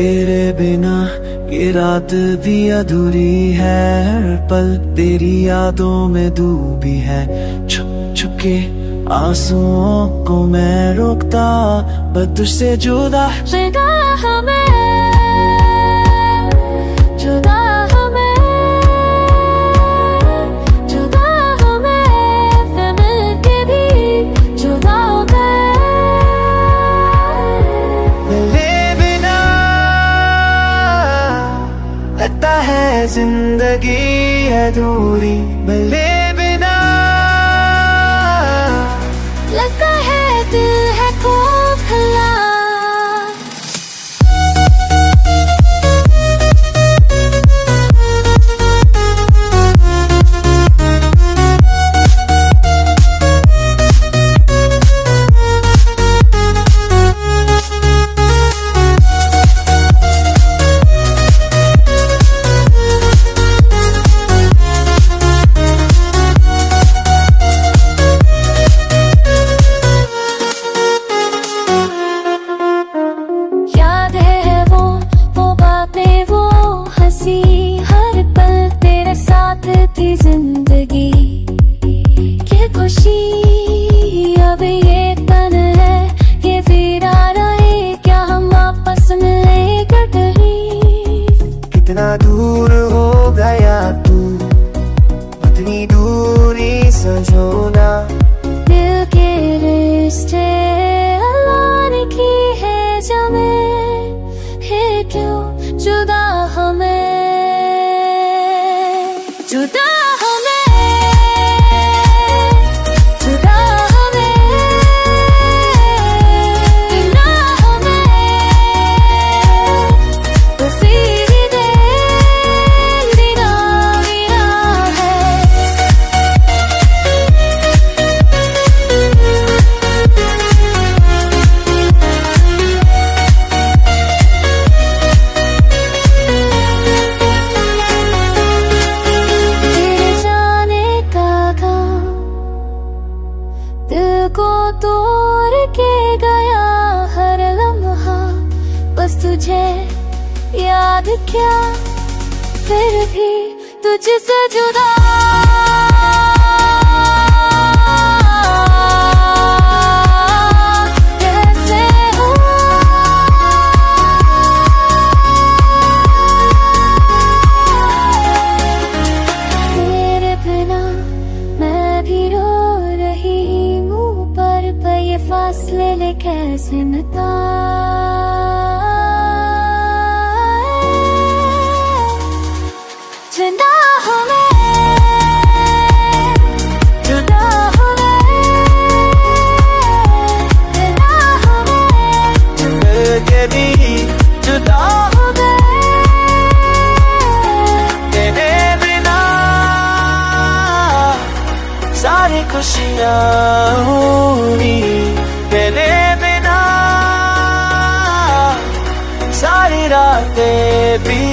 तेरे बिना ये रात भी अधूरी है, हर पल तेरी यादों में डूबी है। छुप छुप के आंसुओं को मैं रोकता, पर तुझसे जुदा हमें जुदा हमें जुदा हमें फिर मिलके भी जुदा हो गए। मिले बिना लगता है जिंदगी अधूरी, मिले बिना लगता है दिल है खोखला। हर पल तेरे साथ थी जिंदगी की खुशी, अब ये तन है ये वीराना है, क्या हम वापस मिलेंगे कहीं? कितना दूर हो गया तू, इतनी दूरी समझोना। दिल के रिश्ते अल्लाह ने की है जमें, है क्यों जुदा हमें जुदा हमें जुदा हमें ना हमें तो फिर दे दीना दीना है। दिल को तोड़ के गया हर लम्हा, बस तुझे याद क्या फिर भी तुझसे जुदा। कैसे हो तेरे बिना मैं भी रो रही, ये फासले ले कैसे मिटा। जुदा हमें जुदा हमें जुदा हमें मिलके भी जुदा हो गए। तेरे बिना सारी खुशियाँ हुई, तेरे बिना सारी रातें भी